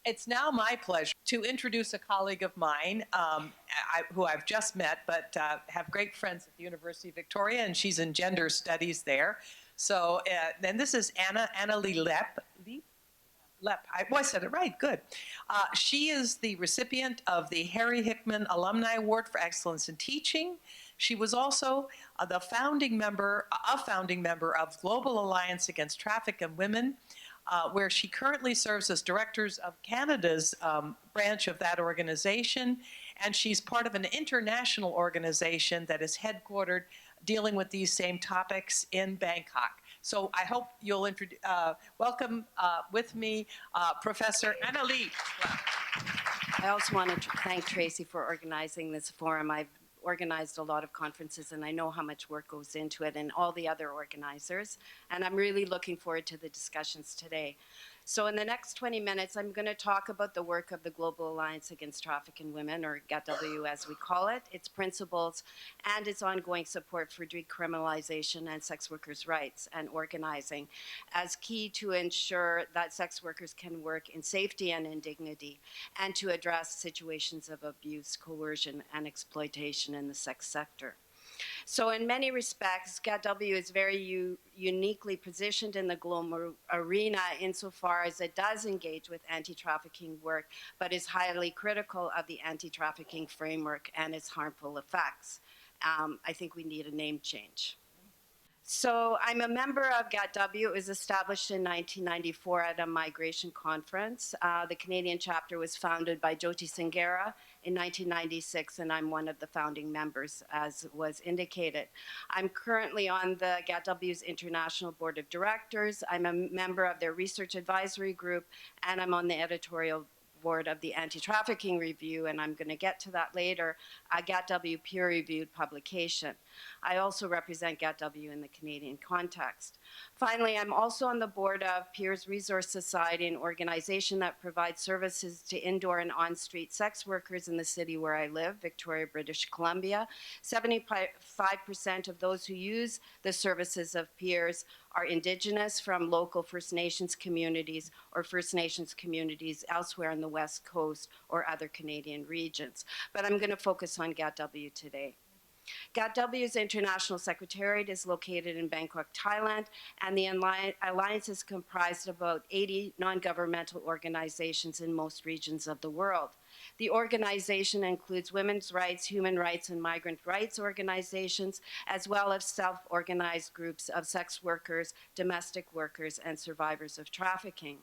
It's now my pleasure to introduce a colleague of mine who I've just met, but have great friends at the University of Victoria, and she's in gender studies there. So then this is Annalee Lepp. I said it right, good. She is the recipient of the Harry Hickman Alumni Award for Excellence in Teaching. She was also a founding member of Global Alliance Against Trafficking in Women, where she currently serves as directors of Canada's branch of that organization, and she's part of an international organization that is headquartered dealing with these same topics in Bangkok. So I hope you'll welcome with me Professor Annalee. I also want to thank Tracy for organizing this forum. I've organized a lot of conferences, and I know how much work goes into it, and all the other organizers. And I'm really looking forward to the discussions today. So in the next 20 minutes, I'm going to talk about the work of the Global Alliance Against Trafficking in Women, or GATW as we call it, its principles, and its ongoing support for decriminalization and sex workers' rights and organizing as key to ensure that sex workers can work in safety and in dignity, and to address situations of abuse, coercion, and exploitation in the sex sector. So in many respects, GATW is very uniquely positioned in the global arena insofar as it does engage with anti-trafficking work, but is highly critical of the anti-trafficking framework and its harmful effects. I think we need a name change. So I'm a member of GATW. It was established in 1994 at a migration conference. The Canadian chapter was founded by Jyoti Singera in 1996, and I'm one of the founding members, as was indicated. I'm currently on the GATW's International Board of Directors. I'm a member of their research advisory group, and I'm on the editorial board of the Anti-Trafficking Review, and I'm going to get to that later, a GATW peer-reviewed publication. I also represent GATW in the Canadian context. Finally, I'm also on the board of Peers Resource Society, an organization that provides services to indoor and on-street sex workers in the city where I live, Victoria, British Columbia. 75% of those who use the services of Peers are Indigenous from local First Nations communities or First Nations communities elsewhere on the West Coast or other Canadian regions. But I'm going to focus on GATW today. GATW's International Secretariat is located in Bangkok, Thailand, and the alliance is comprised of about 80 non-governmental organizations in most regions of the world. The organization includes women's rights, human rights, and migrant rights organizations, as well as self-organized groups of sex workers, domestic workers, and survivors of trafficking.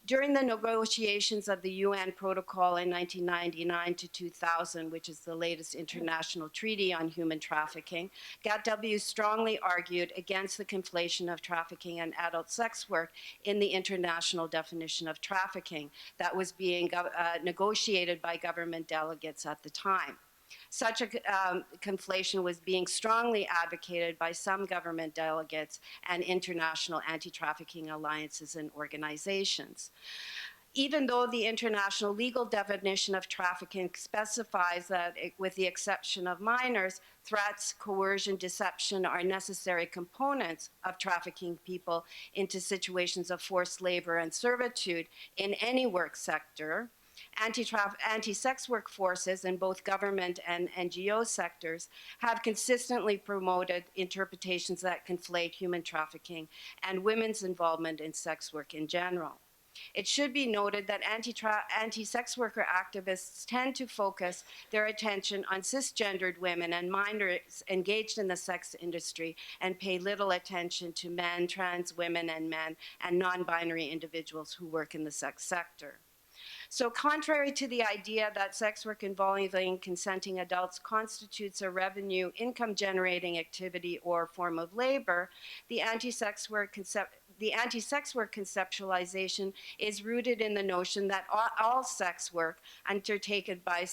During the negotiations of the UN Protocol in 1999 to 2000, which is the latest international treaty on human trafficking, GATW strongly argued against the conflation of trafficking and adult sex work in the international definition of trafficking that was being negotiated by government delegates at the time. Such a conflation was being strongly advocated by some government delegates and international anti-trafficking alliances and organizations. Even though the international legal definition of trafficking specifies that, with the exception of minors, threats, coercion, deception are necessary components of trafficking people into situations of forced labor and servitude in any work sector, anti-sex work forces in both government and NGO sectors have consistently promoted interpretations that conflate human trafficking and women's involvement in sex work in general. It should be noted that anti-sex worker activists tend to focus their attention on cisgendered women and minors engaged in the sex industry and pay little attention to men, trans women and men, and non-binary individuals who work in the sex sector. So contrary to the idea that sex work involving consenting adults constitutes a revenue income-generating activity or form of labor, the anti-sex work conceptualization is rooted in the notion that all sex work undertaken by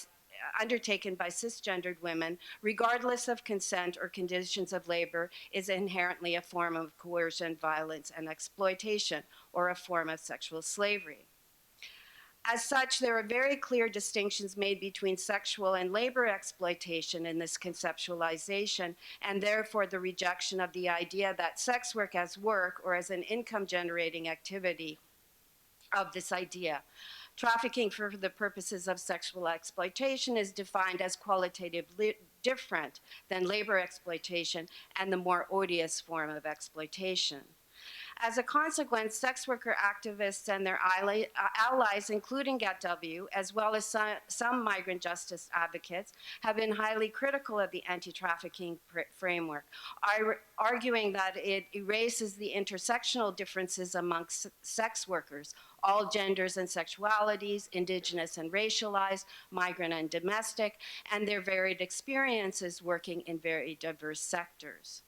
cisgendered women, regardless of consent or conditions of labor, is inherently a form of coercion, violence, and exploitation, or a form of sexual slavery. As such, there are very clear distinctions made between sexual and labor exploitation in this conceptualization, and therefore the rejection of the idea that sex work as work or as an income-generating activity of this idea. Trafficking for the purposes of sexual exploitation is defined as qualitatively different than labor exploitation and the more odious form of exploitation. As a consequence, sex worker activists and their allies, including GetW, as well as some migrant justice advocates, have been highly critical of the anti-trafficking framework, arguing that it erases the intersectional differences amongst sex workers, all genders and sexualities, indigenous and racialized, migrant and domestic, and their varied experiences working in very diverse sectors.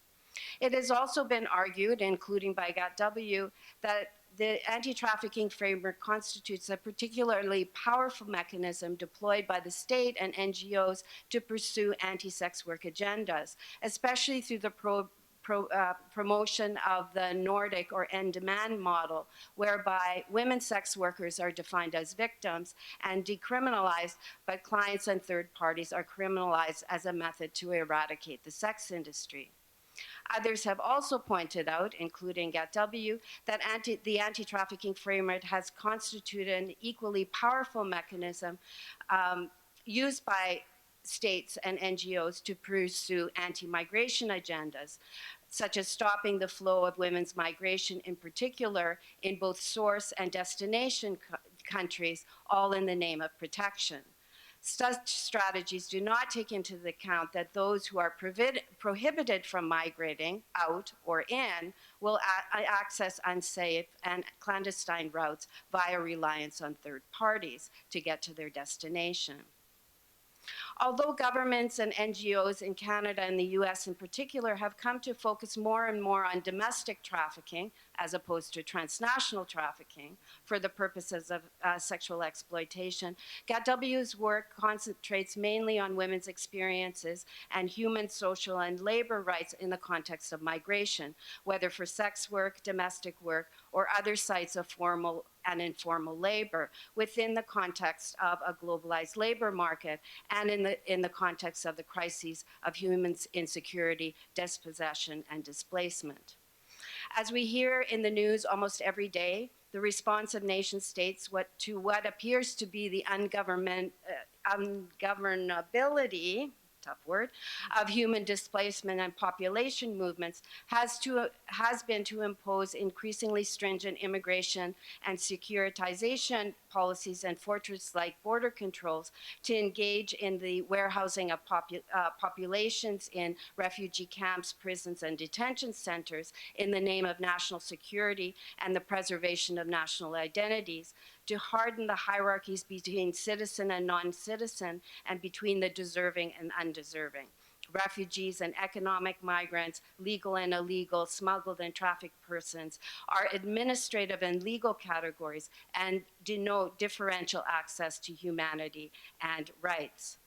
It has also been argued, including by GetW, that the anti-trafficking framework constitutes a particularly powerful mechanism deployed by the state and NGOs to pursue anti-sex work agendas, especially through the promotion of the Nordic or end-demand model, whereby women sex workers are defined as victims and decriminalized, but clients and third parties are criminalized as a method to eradicate the sex industry. Others have also pointed out, including GetW, that the anti-trafficking framework has constituted an equally powerful mechanism used by states and NGOs to pursue anti-migration agendas, such as stopping the flow of women's migration, in particular in both source and destination countries, all in the name of protection. Such strategies do not take into account that those who are prohibited from migrating out or in will access unsafe and clandestine routes via reliance on third parties to get to their destination. Although governments and NGOs in Canada and the US in particular have come to focus more and more on domestic trafficking as opposed to transnational trafficking for the purposes of sexual exploitation, GetW's work concentrates mainly on women's experiences and human, social, and labor rights in the context of migration, whether for sex work, domestic work, or other sites of formal and informal labor within the context of a globalized labor market and in the context of the crises of human insecurity, dispossession, and displacement. As we hear in the news almost every day, the response of nation states to what appears to be the ungovernability, tough word, of human displacement and population movements has been to impose increasingly stringent immigration and securitization policies and fortress-like border controls to engage in the warehousing of populations in refugee camps, prisons, and detention centers in the name of national security and the preservation of national identities, to harden the hierarchies between citizen and non-citizen and between the deserving and undeserving. Refugees and economic migrants, legal and illegal, smuggled and trafficked persons are administrative and legal categories and denote differential access to humanity and rights.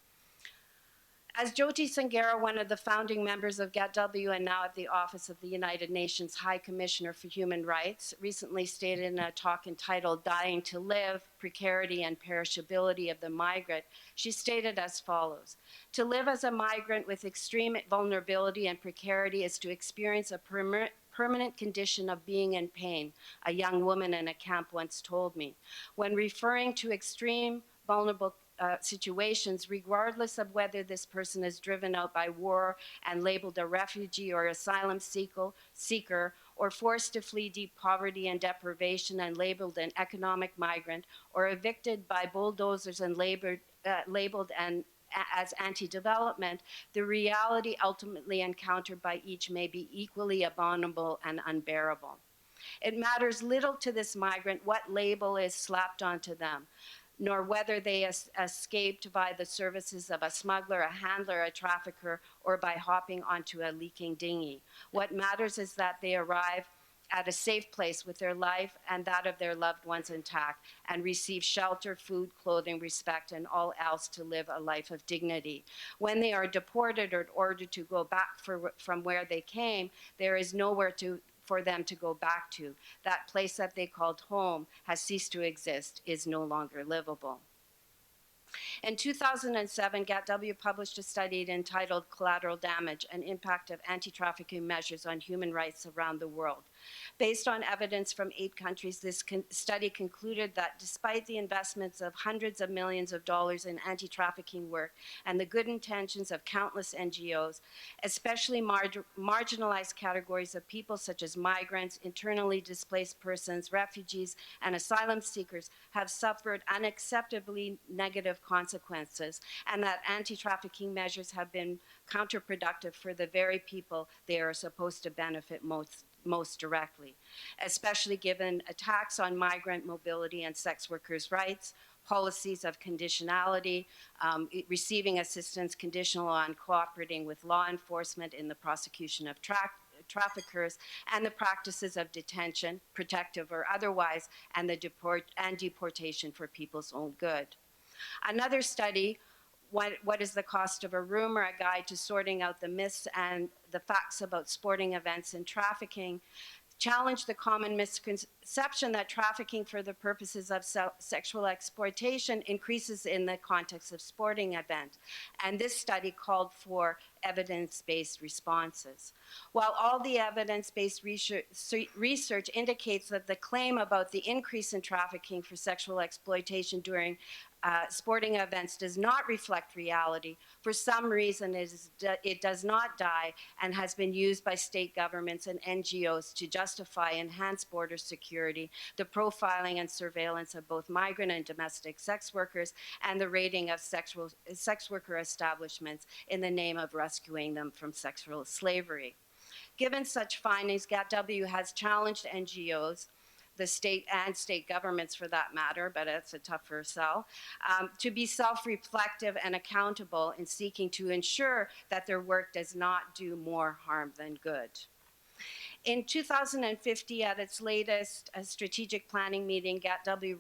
As Jyoti Sangera, one of the founding members of GetW and now at the Office of the United Nations High Commissioner for Human Rights, recently stated in a talk entitled Dying to Live, Precarity and Perishability of the Migrant, she stated as follows: to live as a migrant with extreme vulnerability and precarity is to experience a permanent condition of being in pain, a young woman in a camp once told me. When referring to extreme vulnerable situations, regardless of whether this person is driven out by war and labeled a refugee or asylum seeker, or forced to flee deep poverty and deprivation and labeled an economic migrant, or evicted by bulldozers and labeled as anti-development, the reality ultimately encountered by each may be equally abominable and unbearable. It matters little to this migrant what label is slapped onto them, nor whether they escaped by the services of a smuggler, a handler, a trafficker, or by hopping onto a leaking dinghy. What matters is that they arrive at a safe place with their life and that of their loved ones intact, and receive shelter, food, clothing, respect, and all else to live a life of dignity. When they are deported or ordered to go back from where they came, there is nowhere for them to go back to. That place that they called home has ceased to exist, is no longer livable. In 2007, GATW published a study entitled Collateral Damage, an Impact of Anti-Trafficking Measures on Human Rights Around the World. Based on evidence from 8 countries, this study concluded that despite the investments of hundreds of millions of dollars in anti-trafficking work and the good intentions of countless NGOs, especially marginalized categories of people such as migrants, internally displaced persons, refugees, and asylum seekers have suffered unacceptably negative consequences, and that anti-trafficking measures have been counterproductive for the very people they are supposed to benefit most directly, especially given attacks on migrant mobility and sex workers' rights, policies of conditionality, receiving assistance conditional on cooperating with law enforcement in the prosecution of traffickers, and the practices of detention, protective or otherwise, and deportation for people's own good. Another study, what is the cost of a room, or a guide to sorting out the myths and the facts about sporting events and trafficking, challenged the common misconception that trafficking for the purposes of sexual exploitation increases in the context of sporting events. And this study called for evidence-based responses. While all the evidence-based research indicates that the claim about the increase in trafficking for sexual exploitation during sporting events does not reflect reality, for some reason it does not die and has been used by state governments and NGOs to justify enhanced border security, the profiling and surveillance of both migrant and domestic sex workers, and the raiding of sex worker establishments in the name of rescuing them from sexual slavery. Given such findings, GATW has challenged NGOs, the state and state governments for that matter, but it's a tougher sell, to be self-reflective and accountable in seeking to ensure that their work does not do more harm than good. In 2050, at its latest strategic planning meeting, GATW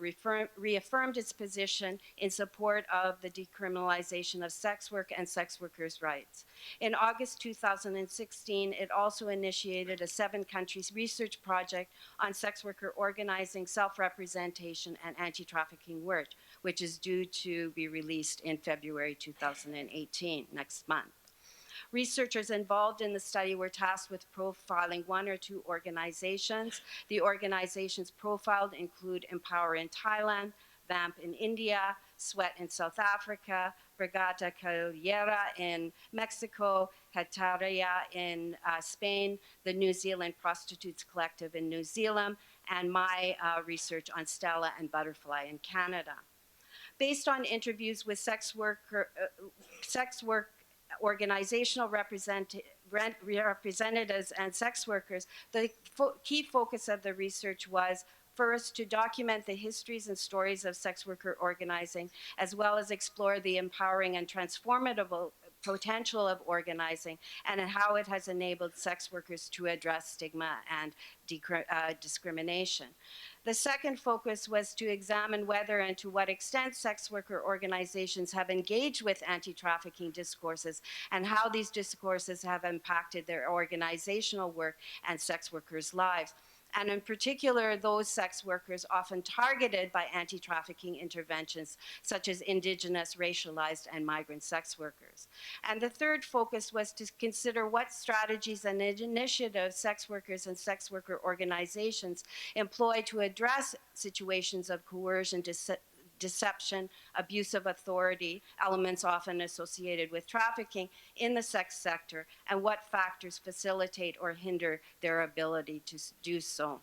reaffirmed its position in support of the decriminalization of sex work and sex workers' rights. In August 2016, it also initiated a 7-country research project on sex worker organizing, self-representation, and anti-trafficking work, which is due to be released in February 2018, next month. Researchers involved in the study were tasked with profiling 1 or 2 organizations. The organizations profiled include Empower in Thailand, VAMP in India, Sweat in South Africa, Brigada Caballera in Mexico, Hetaria in Spain, the New Zealand Prostitutes Collective in New Zealand, and my research on Stella and Butterfly in Canada. Based on interviews with sex work organizational representatives and sex workers, the key focus of the research was, first, to document the histories and stories of sex worker organizing, as well as explore the empowering and transformative potential of organizing and how it has enabled sex workers to address stigma and discrimination. The second focus was to examine whether and to what extent sex worker organizations have engaged with anti-trafficking discourses and how these discourses have impacted their organizational work and sex workers' lives, and in particular, those sex workers often targeted by anti-trafficking interventions, such as Indigenous, racialized, and migrant sex workers. And the third focus was to consider what strategies and initiatives sex workers and sex worker organizations employ to address situations of coercion, deception, abuse of authority, elements often associated with trafficking in the sex sector, and what factors facilitate or hinder their ability to do so.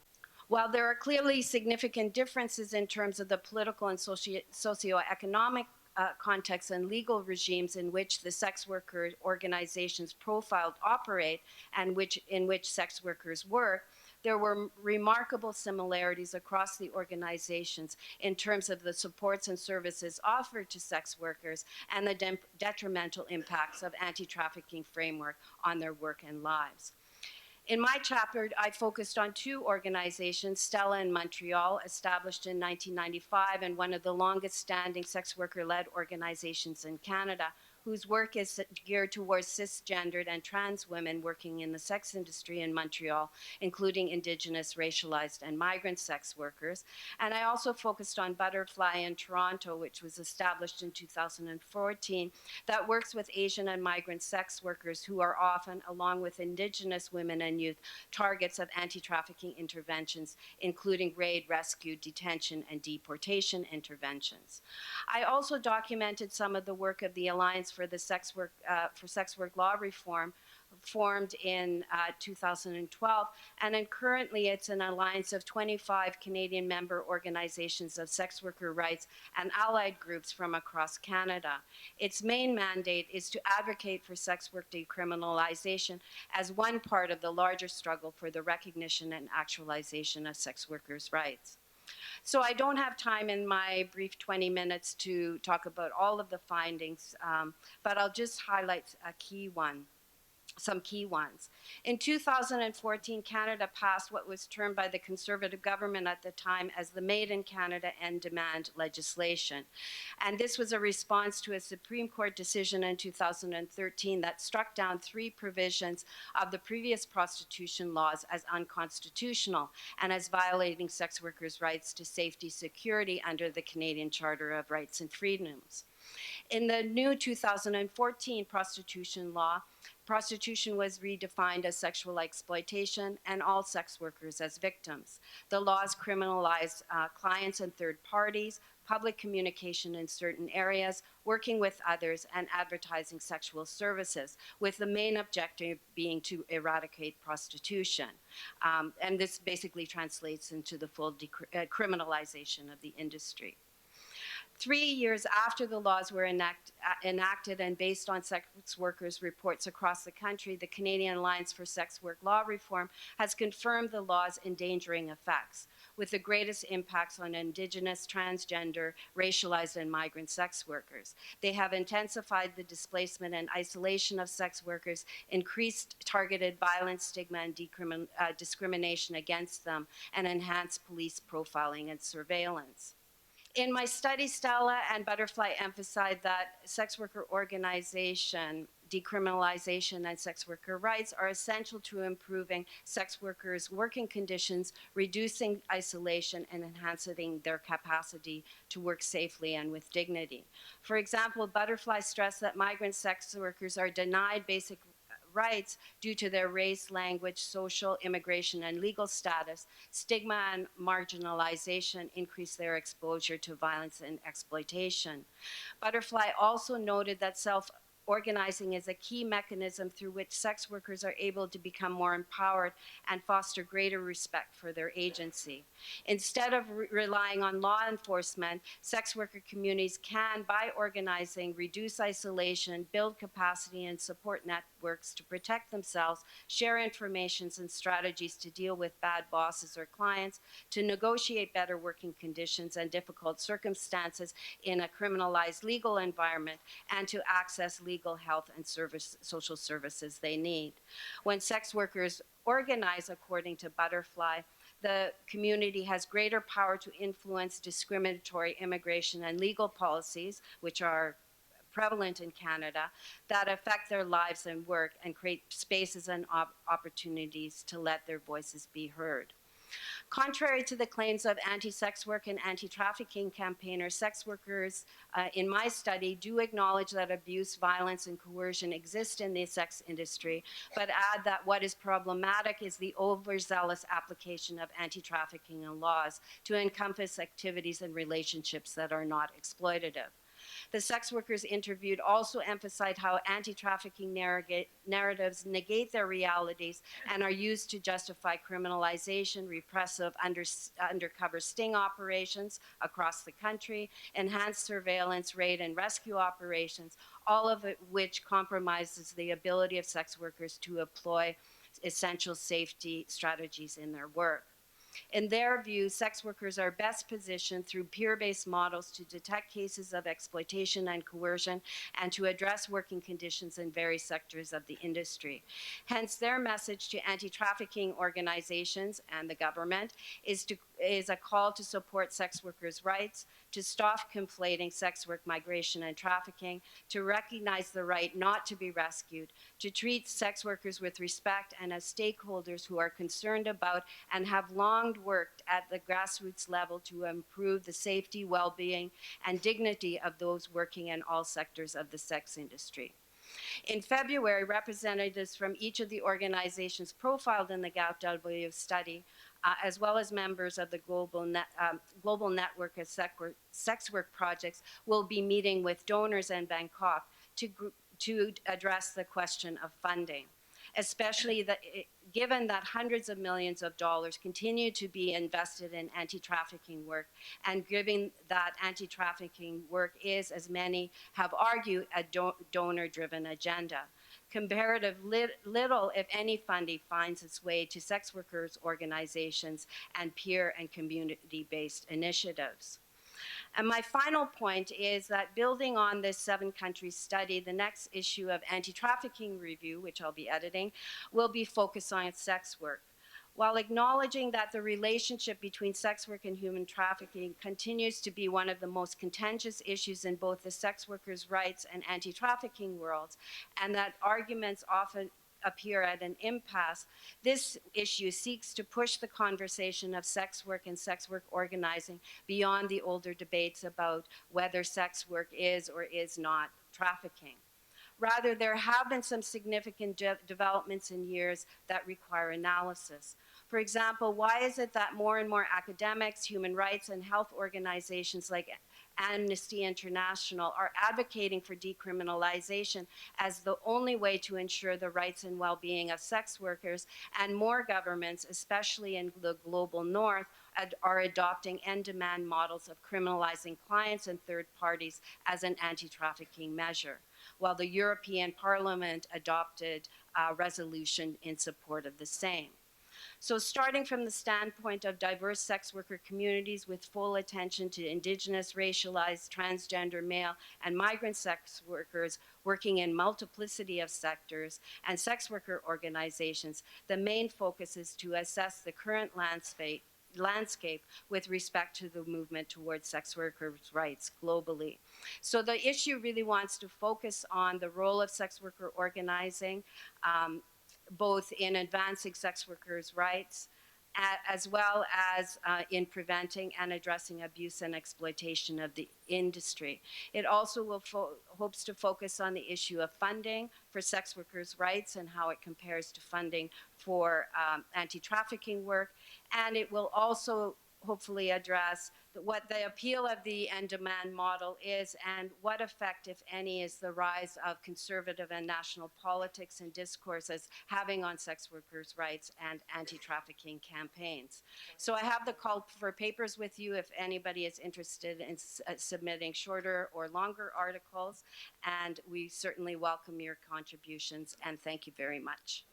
While there are clearly significant differences in terms of the political and socioeconomic contexts and legal regimes in which the sex worker organizations profiled operate and in which sex workers work, there were remarkable similarities across the organizations in terms of the supports and services offered to sex workers and the detrimental impacts of anti-trafficking framework on their work and lives. In my chapter, I focused on 2 organizations, Stella in Montreal, established in 1995 and one of the longest standing sex worker-led organizations in Canada, whose work is geared towards cisgendered and trans women working in the sex industry in Montreal, including Indigenous, racialized, and migrant sex workers. And I also focused on Butterfly in Toronto, which was established in 2014, that works with Asian and migrant sex workers who are often, along with Indigenous women and youth, targets of anti-trafficking interventions, including raid, rescue, detention, and deportation interventions. I also documented some of the work of the Alliance for Sex Work Law Reform, formed in 2012, and then currently it's an alliance of 25 Canadian member organizations of sex worker rights and allied groups from across Canada. Its main mandate is to advocate for sex work decriminalization as one part of the larger struggle for the recognition and actualization of sex workers' rights. So I don't have time in my brief 20 minutes to talk about all of the findings, but I'll just highlight some key ones. In 2014, Canada passed what was termed by the Conservative government at the time as the Made in Canada End Demand legislation. And this was a response to a Supreme Court decision in 2013 that struck down 3 provisions of the previous prostitution laws as unconstitutional and as violating sex workers' rights to safety, security under the Canadian Charter of Rights and Freedoms. In the new 2014 prostitution law, prostitution was redefined as sexual exploitation and all sex workers as victims. The laws criminalize clients and third parties, public communication in certain areas, working with others, and advertising sexual services, with the main objective being to eradicate prostitution. And this basically translates into the full criminalization of the industry. 3 years after the laws were enacted and based on sex workers' reports across the country, the Canadian Alliance for Sex Work Law Reform has confirmed the law's endangering effects, with the greatest impacts on Indigenous, transgender, racialized, and migrant sex workers. They have intensified the displacement and isolation of sex workers, increased targeted violence, stigma, and discrimination against them, and enhanced police profiling and surveillance. In my study, Stella and Butterfly emphasized that sex worker organization, decriminalization, and sex worker rights are essential to improving sex workers' working conditions, reducing isolation, and enhancing their capacity to work safely and with dignity. For example, Butterfly stressed that migrant sex workers are denied basic rights due to their race, language, social, immigration, and legal status. Stigma and marginalization increase their exposure to violence and exploitation. Butterfly also noted that self-organizing is a key mechanism through which sex workers are able to become more empowered and foster greater respect for their agency. Instead of relying on law enforcement, sex worker communities can, by organizing, reduce isolation, build capacity, and support networks to protect themselves, share information and strategies to deal with bad bosses or clients, to negotiate better working conditions and difficult circumstances in a criminalized legal environment, and to access legal, health, and social services they need. When sex workers organize according to Butterfly, the community has greater power to influence discriminatory immigration and legal policies, which are prevalent in Canada, that affect their lives and work and create spaces and opportunities to let their voices be heard. Contrary to the claims of anti-sex work and anti-trafficking campaigners, sex workers in my study do acknowledge that abuse, violence, and coercion exist in the sex industry, but add that what is problematic is the overzealous application of anti-trafficking laws to encompass activities and relationships that are not exploitative. The sex workers interviewed also emphasized how anti-trafficking narratives negate their realities and are used to justify criminalization, repressive undercover sting operations across the country, enhanced surveillance, raid, and rescue operations, all of it which compromises the ability of sex workers to employ essential safety strategies in their work. In their view, sex workers are best positioned through peer-based models to detect cases of exploitation and coercion and to address working conditions in various sectors of the industry. Hence, their message to anti-trafficking organizations and the government is to is a call to support sex workers' rights, to stop conflating sex work, migration, and trafficking, to recognize the right not to be rescued, to treat sex workers with respect and as stakeholders who are concerned about and have long worked at the grassroots level to improve the safety, well-being, and dignity of those working in all sectors of the sex industry. In February, representatives from each of the organizations profiled in the GAPW study, as well as members of the global network of sex work projects, will be meeting with donors in Bangkok to address the question of funding, especially given that hundreds of millions of dollars continue to be invested in anti-trafficking work, and given that anti-trafficking work is, as many have argued, a donor-driven agenda. Comparative little, if any, funding finds its way to sex workers organizations and peer and community-based initiatives. And my final point is that building on this 7-country study, the next issue of anti-trafficking review, which I'll be editing, will be focused on sex work. While acknowledging that the relationship between sex work and human trafficking continues to be one of the most contentious issues in both the sex workers' rights and anti-trafficking worlds, and that arguments often appear at an impasse, this issue seeks to push the conversation of sex work and sex work organizing beyond the older debates about whether sex work is or is not trafficking. Rather, there have been some significant developments in years that require analysis. For example, why is it that more and more academics, human rights, and health organizations like Amnesty International are advocating for decriminalization as the only way to ensure the rights and well-being of sex workers, and more governments, especially in the global north, are adopting end-demand models of criminalizing clients and third parties as an anti-trafficking measure, while the European Parliament adopted a resolution in support of the same. So starting from the standpoint of diverse sex worker communities with full attention to Indigenous, racialized, transgender, male, and migrant sex workers working in multiplicity of sectors and sex worker organizations, the main focus is to assess the current landscape with respect to the movement towards sex workers' rights globally. So the issue really wants to focus on the role of sex worker organizing, both in advancing sex workers' rights, as well as in preventing and addressing abuse and exploitation of the industry. It also hopes to focus on the issue of funding for sex workers' rights and how it compares to funding for anti-trafficking work. And it will also hopefully address what the appeal of the end-demand model is and what effect, if any, is the rise of conservative and national politics and discourses having on sex workers' rights and anti-trafficking campaigns. So I have the call for papers with you if anybody is interested in submitting shorter or longer articles, and we certainly welcome your contributions, and thank you very much.